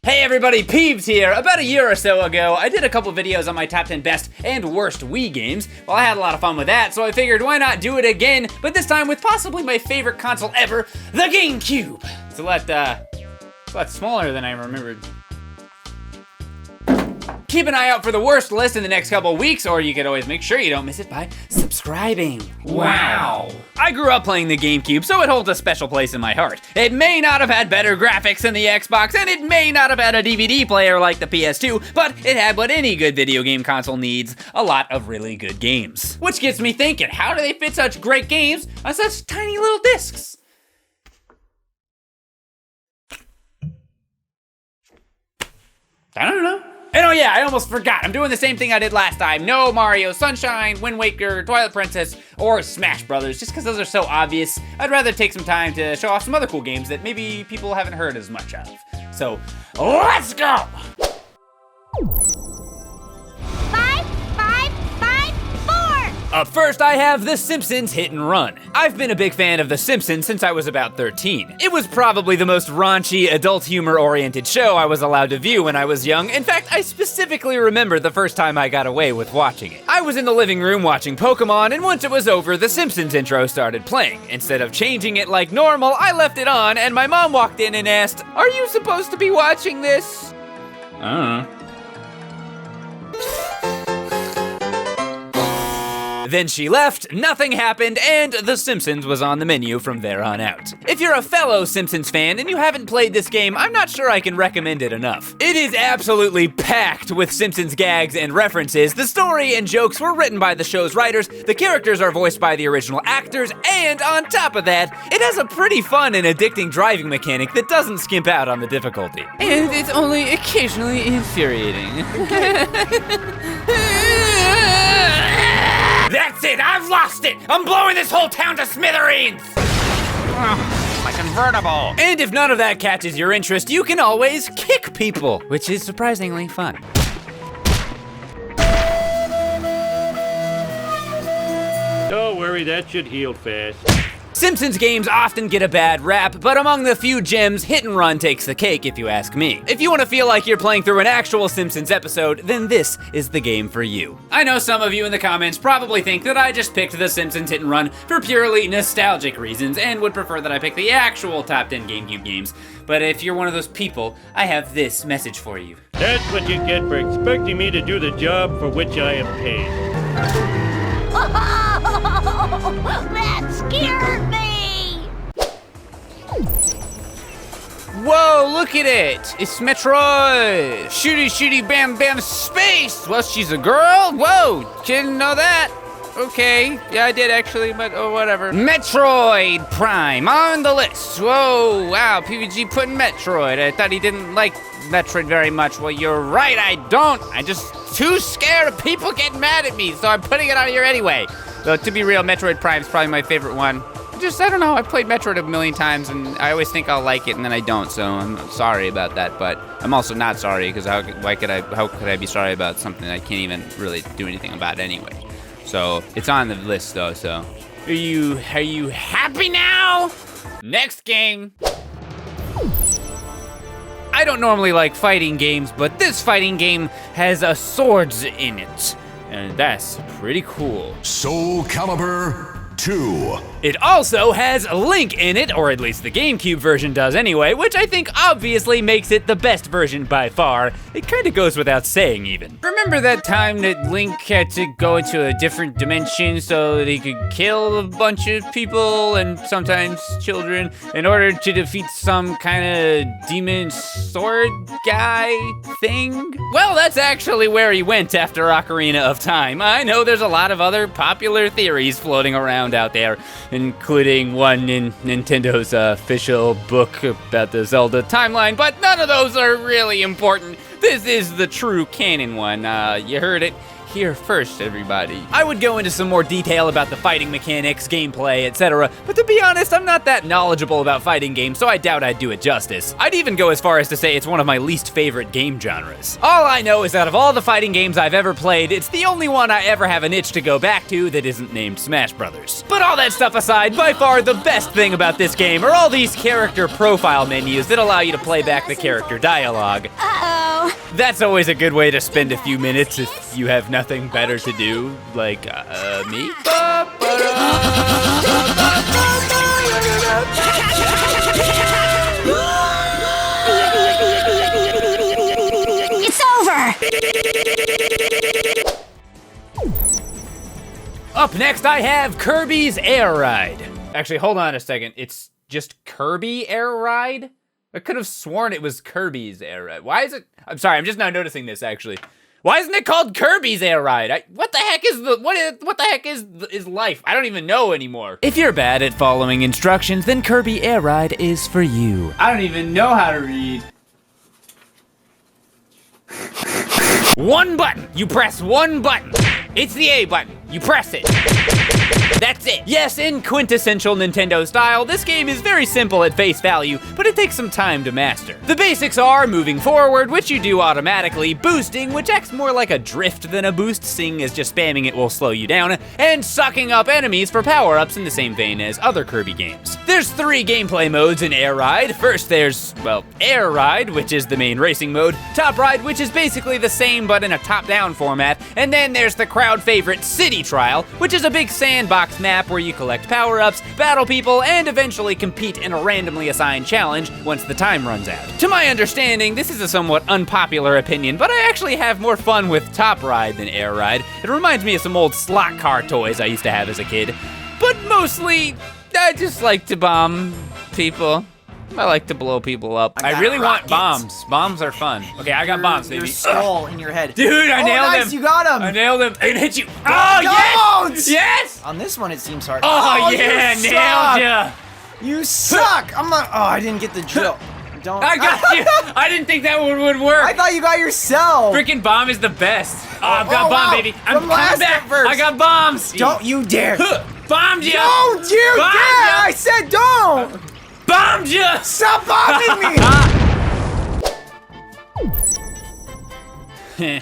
Hey everybody, Peebs here! About a year or so ago, I did a couple videos on my top 10 best and worst Wii games. Well, I had a lot of fun with that, so I figured why not do it again, but this time with possibly my favorite console ever, the GameCube! It's a lot smaller than I remembered. Keep an eye out for the worst list in the next couple weeks, or you could always make sure you don't miss it by subscribing. Wow. I grew up playing the GameCube, so it holds a special place in my heart. It may not have had better graphics than the Xbox, and it may not have had a DVD player like the PS2, but it had what any good video game console needs, a lot of really good games. Which gets me thinking, how do they fit such great games on such tiny little discs? I don't know. And oh yeah, I almost forgot. I'm doing the same thing I did last time. No Mario Sunshine, Wind Waker, Twilight Princess, or Smash Brothers, just because those are so obvious. I'd rather take some time to show off some other cool games that maybe people haven't heard as much of. So, let's go! 5, 5, 5, 4! Up first, I have the Simpsons Hit Run. I've been a big fan of The Simpsons since I was about 13. It was probably the most raunchy, adult humor-oriented show I was allowed to view when I was young. In fact, I specifically remember the first time I got away with watching it. I was in the living room watching Pokemon, and once it was over, the Simpsons intro started playing. Instead of changing it like normal, I left it on, and my mom walked in and asked, "Are you supposed to be watching this?" Then she left, nothing happened, and The Simpsons was on the menu from there on out. If you're a fellow Simpsons fan and you haven't played this game, I'm not sure I can recommend it enough. It is absolutely packed with Simpsons gags and references. The story and jokes were written by the show's writers, the characters are voiced by the original actors, and on top of that, it has a pretty fun and addicting driving mechanic that doesn't skimp out on the difficulty. And it's only occasionally infuriating. That's it! I've lost it! I'm blowing this whole town to smithereens! My convertible! And if none of that catches your interest, you can always kick people, which is surprisingly fun. Don't worry, that should heal fast. Simpsons games often get a bad rap, but among the few gems, Hit and Run takes the cake if you ask me. If you want to feel like you're playing through an actual Simpsons episode, then this is the game for you. I know some of you in the comments probably think that I just picked the Simpsons Hit and Run for purely nostalgic reasons and would prefer that I pick the actual top 10 GameCube games. But if you're one of those people, I have this message for you. That's what you get for expecting me to do the job for which I am paid. That scared me! Whoa, look at it! It's Metroid! Shooty, shooty, bam, bam, space! Well, she's a girl? Whoa, didn't know that. Okay, yeah, I did actually, but oh, whatever. Metroid Prime on the list. Whoa, wow, PBG putting Metroid. I thought he didn't like Metroid very much. Well, you're right, I don't. I'm just too scared of people getting mad at me, so I'm putting it on here anyway. Though, to be real, Metroid Prime's probably my favorite one. I don't know, I've played Metroid a million times, and I always think I'll like it, and then I don't, so I'm sorry about that, but I'm also not sorry, because how could I be sorry about something I can't even really do anything about anyway? So, it's on the list, though, so. Are you happy now? Next game. I don't normally like fighting games, but this fighting game has swords in it, and that's pretty cool. Soul Calibur 2. It also has Link in it, or at least the GameCube version does anyway, which I think obviously makes it the best version by far. It kinda goes without saying even. Remember that time that Link had to go into a different dimension so that he could kill a bunch of people and sometimes children in order to defeat some kinda demon sword guy thing? Well, that's actually where he went after Ocarina of Time. I know there's a lot of other popular theories floating around out there, including one in Nintendo's official book about the Zelda timeline, but none of those are really important. This is the true canon one. You heard it here first, everybody. I would go into some more detail about the fighting mechanics, gameplay, etc., but to be honest, I'm not that knowledgeable about fighting games, so I doubt I'd do it justice. I'd even go as far as to say it's one of my least favorite game genres. All I know is out of all the fighting games I've ever played, it's the only one I ever have an itch to go back to that isn't named Smash Brothers. But all that stuff aside, by far the best thing about this game are all these character profile menus that allow you to play back the character dialogue. Uh-oh. That's always a good way to spend a few minutes if you have nothing better to do, like, me? It's over. Up next, I have Kirby's Air Ride. Actually, hold on a second. It's just Kirby Air Ride? I could have sworn it was Kirby's Air Ride. Why is it? I'm sorry, I'm just now noticing this, actually. Why isn't it called Kirby's Air Ride? What the heck is what the heck is life? I don't even know anymore. If you're bad at following instructions, then Kirby Air Ride is for you. I don't even know how to read. One button. You press one button. It's the A button. You press it. That's it. Yes, in quintessential Nintendo style, this game is very simple at face value, but it takes some time to master. The basics are moving forward, which you do automatically, boosting, which acts more like a drift than a boost, seeing as just spamming it will slow you down, and sucking up enemies for power-ups in the same vein as other Kirby games. There's 3 gameplay modes in Air Ride. First there's, well, Air Ride, which is the main racing mode, Top Ride, which is basically the same but in a top-down format, and then there's the crowd favorite City Trial, which is a big sandbox map where you collect power-ups, battle people, and eventually compete in a randomly assigned challenge once the time runs out. To my understanding, this is a somewhat unpopular opinion, but I actually have more fun with Top Ride than Air Ride. It reminds me of some old slot car toys I used to have as a kid. But mostly, I just like to bomb people. I like to blow people up. I really want bombs. Bombs are fun. Okay, I got bombs, baby. Your skull in your head. Dude, I nailed him. Nice, you got him. I nailed him. I hit you. Oh, yes! Don't! Yes! On this one, it seems hard. Oh, yeah, you nailed ya. You suck. I'm not. Oh, I didn't get the drill. Don't. I got you. I didn't think that one would work. I thought you got yourself. Freaking bomb is the best. Oh, I've got bomb, wow. baby. I'm From coming last back. verse. I got bombs. Don't you dare. Bombed ya. Don't you Bombed dare. ya. I said don't. Bombed ya. Stop bombing me.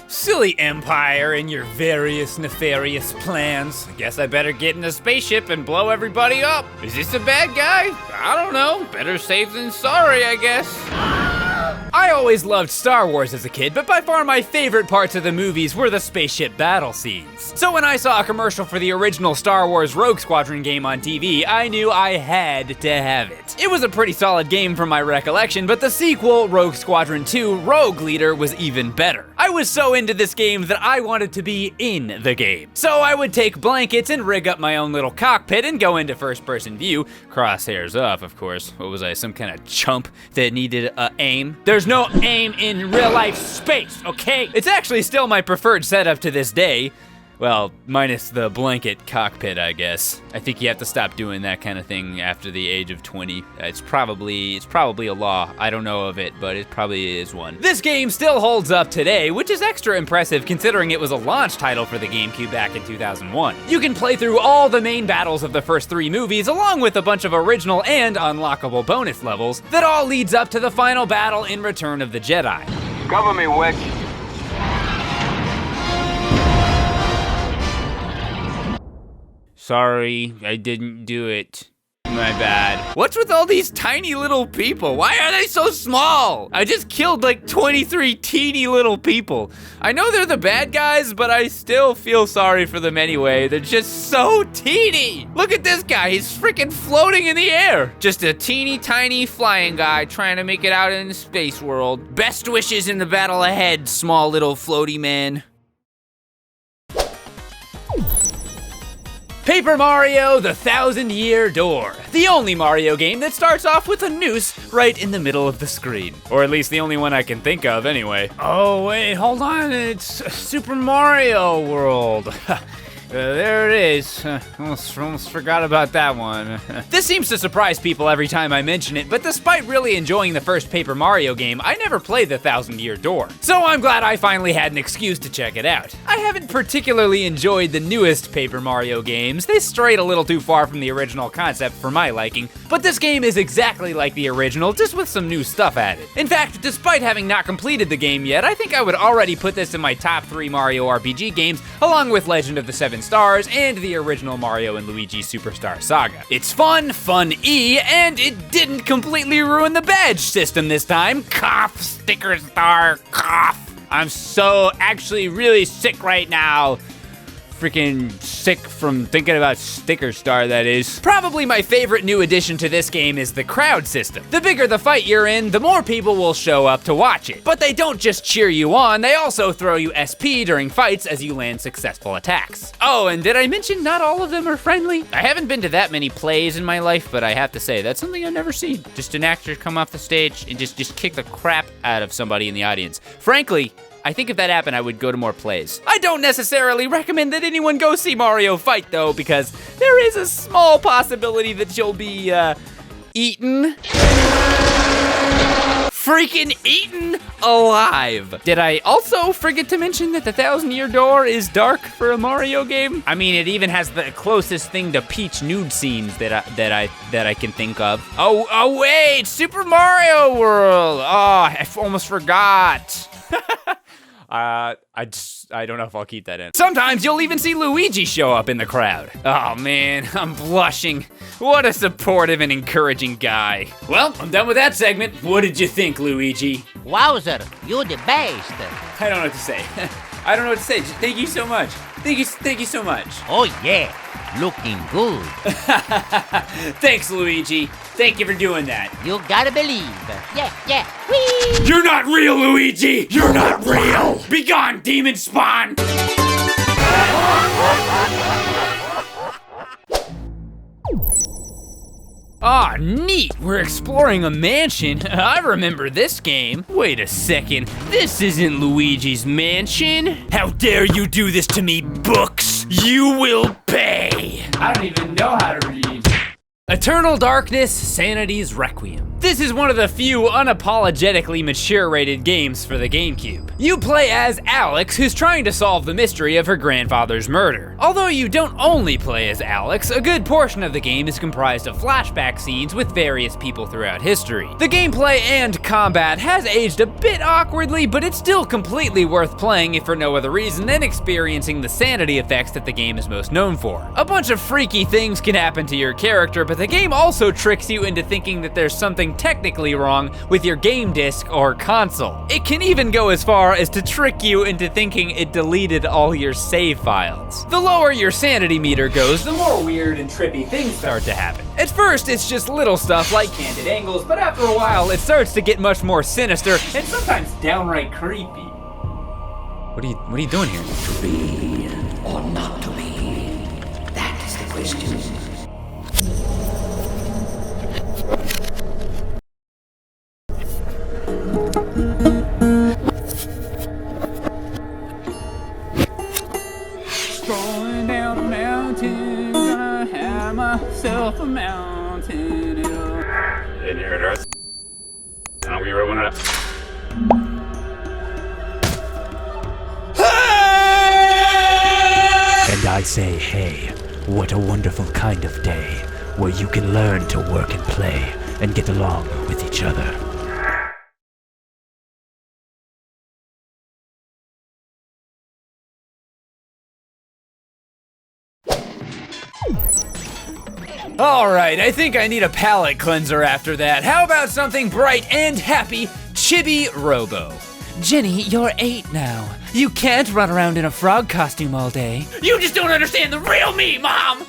Silly Empire and your various nefarious plans. I guess I better get in a spaceship and blow everybody up. Is this a bad guy? I don't know. Better safe than sorry, I guess. I always loved Star Wars as a kid, but by far my favorite parts of the movies were the spaceship battle scenes. So when I saw a commercial for the original Star Wars Rogue Squadron game on TV, I knew I had to have it. It was a pretty solid game from my recollection, but the sequel, Rogue Squadron 2 Rogue Leader, was even better. I was so into this game that I wanted to be in the game. So I would take blankets and rig up my own little cockpit and go into first-person view. Crosshairs off, of course. What was I, some kind of chump that needed aim? There's no aim in real-life space, okay? It's actually still my preferred setup to this day. Well, minus the blanket cockpit, I guess. I think you have to stop doing that kind of thing after the age of 20. It's probably a law. I don't know of it, but it probably is one. This game still holds up today, which is extra impressive considering it was a launch title for the GameCube back in 2001. You can play through all the main battles of the first 3 movies, along with a bunch of original and unlockable bonus levels that all leads up to the final battle in Return of the Jedi. Cover me, Wick. Sorry, I didn't do it. My bad. What's with all these tiny little people? Why are they so small? I just killed like 23 teeny little people. I know they're the bad guys, but I still feel sorry for them anyway. They're just so teeny. Look at this guy, he's freaking floating in the air. Just a teeny tiny flying guy trying to make it out in the space world. Best wishes in the battle ahead, small little floaty man. Paper Mario: The 1000-Year Door. The only Mario game that starts off with a noose right in the middle of the screen. Or at least the only one I can think of anyway. Oh wait, hold on, it's Super Mario World. There it is. Almost forgot about that one. This seems to surprise people every time I mention it, but despite really enjoying the first Paper Mario game, I never played the Thousand-Year Door. So I'm glad I finally had an excuse to check it out. I haven't particularly enjoyed the newest Paper Mario games. They strayed a little too far from the original concept for my liking, but this game is exactly like the original, just with some new stuff added. In fact, despite having not completed the game yet, I think I would already put this in my top 3 Mario RPG games, along with Legend of the Seven Stars and the original Mario and Luigi Superstar Saga. It's fun-y, and it didn't completely ruin the badge system this time. Cough, Sticker Star, cough. I'm so actually really sick right now. Freaking sick from thinking about Sticker Star, that is. Probably my favorite new addition to this game is the crowd system. The bigger the fight you're in, the more people will show up to watch it. But they don't just cheer you on, they also throw you SP during fights as you land successful attacks. Oh, and did I mention not all of them are friendly? I haven't been to that many plays in my life, but I have to say, that's something I've never seen. Just an actor come off the stage and just kick the crap out of somebody in the audience. Frankly, I think if that happened, I would go to more plays. I don't necessarily recommend that anyone go see Mario fight, though, because there is a small possibility that you'll be, eaten. Freaking eaten alive. Did I also forget to mention that the Thousand-Year Door is dark for a Mario game? I mean, it even has the closest thing to Peach nude scenes that I can think of. Oh wait, Super Mario World. Oh, I almost forgot. I don't know if I'll keep that in. Sometimes you'll even see Luigi show up in the crowd. Oh man, I'm blushing. What a supportive and encouraging guy. Well, I'm done with that segment. What did you think, Luigi? Wowzer, you're the best. I don't know what to say. I don't know what to say. Just thank you so much. Thank you so much. Oh yeah, looking good. Thanks, Luigi. Thank you for doing that. You gotta believe. Yeah. Whee! You're not real, Luigi! You're not real! Be gone, demon spawn! Ah, neat! We're exploring a mansion. I remember this game. Wait a second. This isn't Luigi's Mansion. How dare you do this to me, books? You will pay! I don't even know how to read. Eternal Darkness, Sanitys Requiem. This is one of the few unapologetically mature-rated games for the GameCube. You play as Alex, who's trying to solve the mystery of her grandfather's murder. Although you don't only play as Alex, a good portion of the game is comprised of flashback scenes with various people throughout history. The gameplay and combat has aged a bit awkwardly, but it's still completely worth playing if for no other reason than experiencing the sanity effects that the game is most known for. A bunch of freaky things can happen to your character, but the game also tricks you into thinking that there's something technically wrong with your game disc or console. It can even go as far as to trick you into thinking it deleted all your save files. The lower your sanity meter goes, the more weird and trippy things start to happen. At first, it's just little stuff like candid angles, but after a while, it starts to get much more sinister and sometimes downright creepy. What are you doing here? To be or not to be? That is the question. Strolling down a mountain, gonna have myself a mountain dew. In here it is. And we rolling it. And I say, hey, what a wonderful kind of day where you can learn to work and play and get along with each other. Alright, I think I need a palate cleanser after that. How about something bright and happy, Chibi Robo? Jenny, you're 8 now. You can't run around in a frog costume all day. You just don't understand the real me, Mom!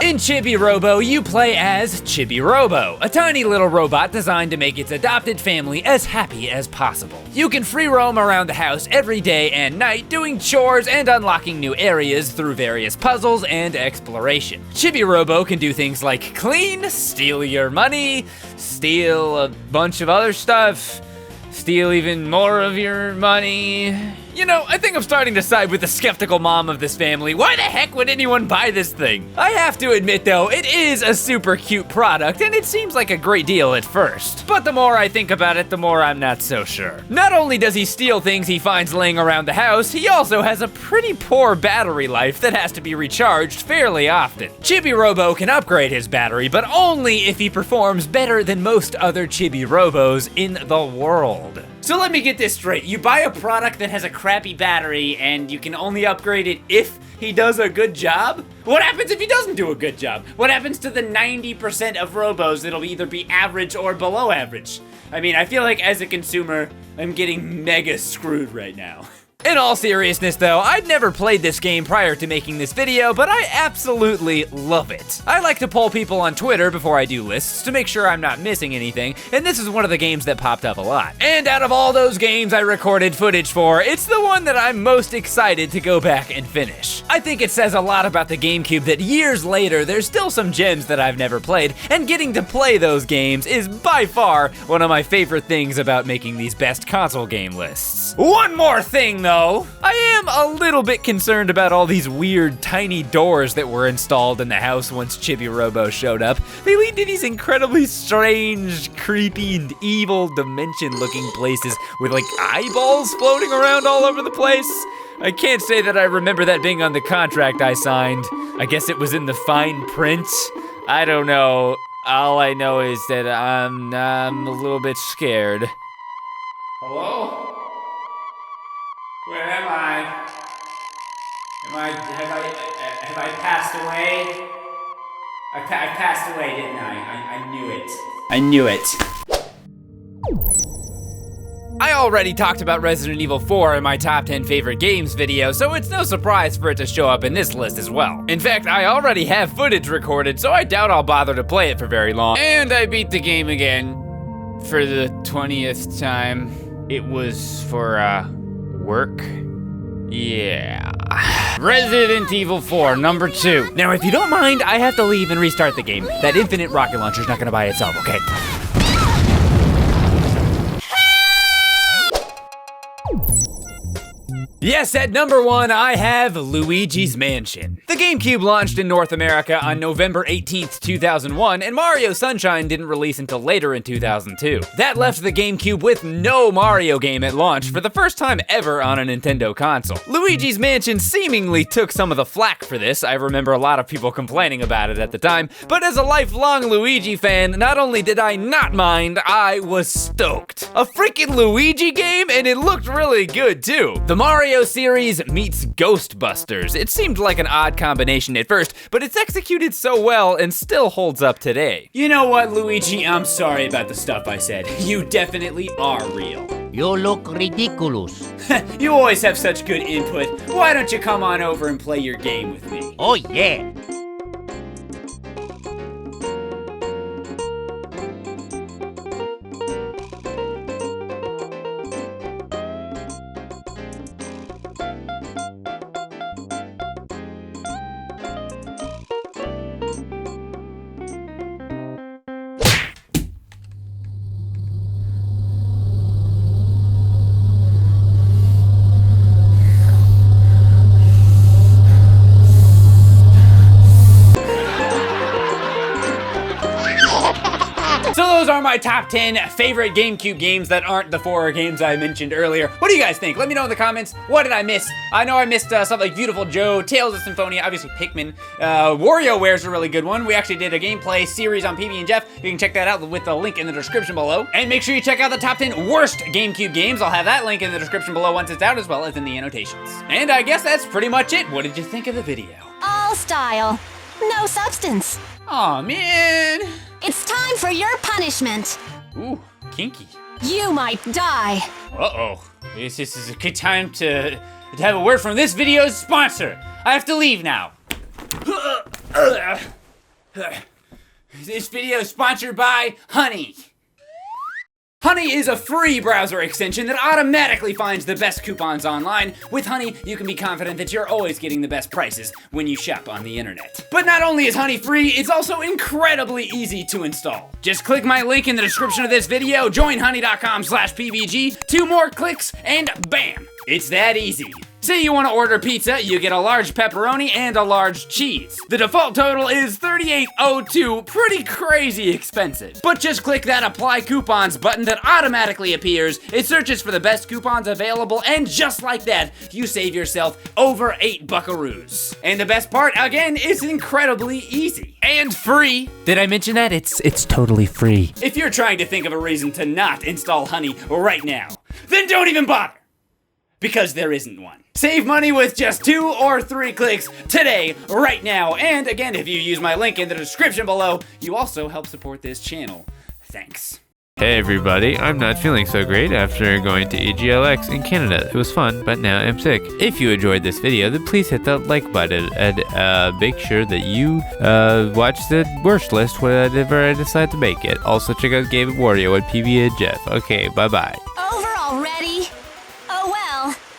In Chibi Robo, you play as Chibi Robo, a tiny little robot designed to make its adopted family as happy as possible. You can free roam around the house every day and night, doing chores and unlocking new areas through various puzzles and exploration. Chibi Robo can do things like clean, steal your money, steal a bunch of other stuff, steal even more of your money. You know, I think I'm starting to side with the skeptical mom of this family. Why the heck would anyone buy this thing? I have to admit though, it is a super cute product and it seems like a great deal at first. But the more I think about it, the more I'm not so sure. Not only does he steal things he finds laying around the house, he also has a pretty poor battery life that has to be recharged fairly often. Chibi Robo can upgrade his battery, but only if he performs better than most other Chibi Robos in the world. So let me get this straight. You buy a product that has a crappy battery and you can only upgrade it if he does a good job? What happens if he doesn't do a good job? What happens to the 90% of Robos that'll either be average or below average? I mean, I feel like as a consumer, I'm getting mega screwed right now. In all seriousness though, I'd never played this game prior to making this video, but I absolutely love it. I like to poll people on Twitter before I do lists to make sure I'm not missing anything, and this is one of the games that popped up a lot. And out of all those games I recorded footage for, it's the one that I'm most excited to go back and finish. I think it says a lot about the GameCube that years later, there's still some gems that I've never played, and getting to play those games is by far one of my favorite things about making these best console game lists. One more thing though, I am a little bit concerned about all these weird tiny doors that were installed in the house once Chibi Robo showed up. They lead to these incredibly strange, creepy, and evil dimension-looking places with like eyeballs floating around all over the place. I can't say that I remember that being on the contract I signed. I guess it was in the fine print. I don't know. All I know is that I'm a little bit scared. Hello? Where am I? Have I passed away? I passed away, didn't I? I knew it. I knew it. I already talked about Resident Evil 4 in my top 10 favorite games video, so it's no surprise for it to show up in this list as well. In fact, I already have footage recorded, so I doubt I'll bother to play it for very long. And I beat the game again for the 20th time. It was for, work? Yeah. Resident Evil 4, number 2. Now, if you don't mind, I have to leave and restart the game. That infinite rocket launcher's not gonna buy itself, okay? Yes, at number 1, I have Luigis Mansion. The GameCube launched in North America on November 18th, 2001, and Mario Sunshine didn't release until later in 2002. That left the GameCube with no Mario game at launch for the first time ever on a Nintendo console. Luigis Mansion seemingly took some of the flack for this. I remember a lot of people complaining about it at the time, but as a lifelong Luigi fan, not only did I not mind, I was stoked. A freaking Luigi game, and it looked really good too. The Mario series meets Ghostbusters. It seemed like an odd combination at first, but it's executed so well and still holds up today. You know what, Luigi? I'm sorry about the stuff I said. You definitely are real. You look ridiculous. You always have such good input. Why don't you come on over and play your game with me? Oh yeah. So those are my top 10 favorite GameCube games that aren't the 4 games I mentioned earlier. What do you guys think? Let me know in the comments. What did I miss? I know I missed stuff like Beautiful Joe, Tales of Symphonia, obviously Pikmin. WarioWare's a really good one. We actually did a gameplay series on PB and Jeff. You can check that out with the link in the description below. And make sure you check out the top 10 worst GameCube games. I'll have that link in the description below once it's out, as well as in the annotations. And I guess that's pretty much it. What did you think of the video? All style, no substance. Aw, man. It's time for your punishment. Ooh, kinky. You might die. Uh-oh. This is a good time to have a word from this video's sponsor. I have to leave now. This video is sponsored by Honey. Honey is a free browser extension that automatically finds the best coupons online. With Honey, you can be confident that you're always getting the best prices when you shop on the internet. But not only is Honey free, it's also incredibly easy to install. Just click my link in the description of this video, join honey.com/PBG, 2 more clicks, and bam! It's that easy. Say you want to order pizza, you get a large pepperoni and a large cheese. The default total is $38.02, pretty crazy expensive. But just click that apply coupons button that automatically appears. It searches for the best coupons available, and just like that, you save yourself over 8 buckaroos. And the best part, again, it's incredibly easy. And free. Did I mention that? It's totally free. If you're trying to think of a reason to not install Honey right now, then don't even bother. Because there isn't one. Save money with just 2 or 3 clicks today, right now. And again, if you use my link in the description below, you also help support this channel. Thanks. Hey everybody, I'm not feeling so great after going to EGLX in Canada. It was fun, but now I'm sick. If you enjoyed this video, then please hit that like button and make sure that you watch the worst list whenever I decide to make it. Also check out Game of Wario and PB and Jeff. Okay, bye-bye.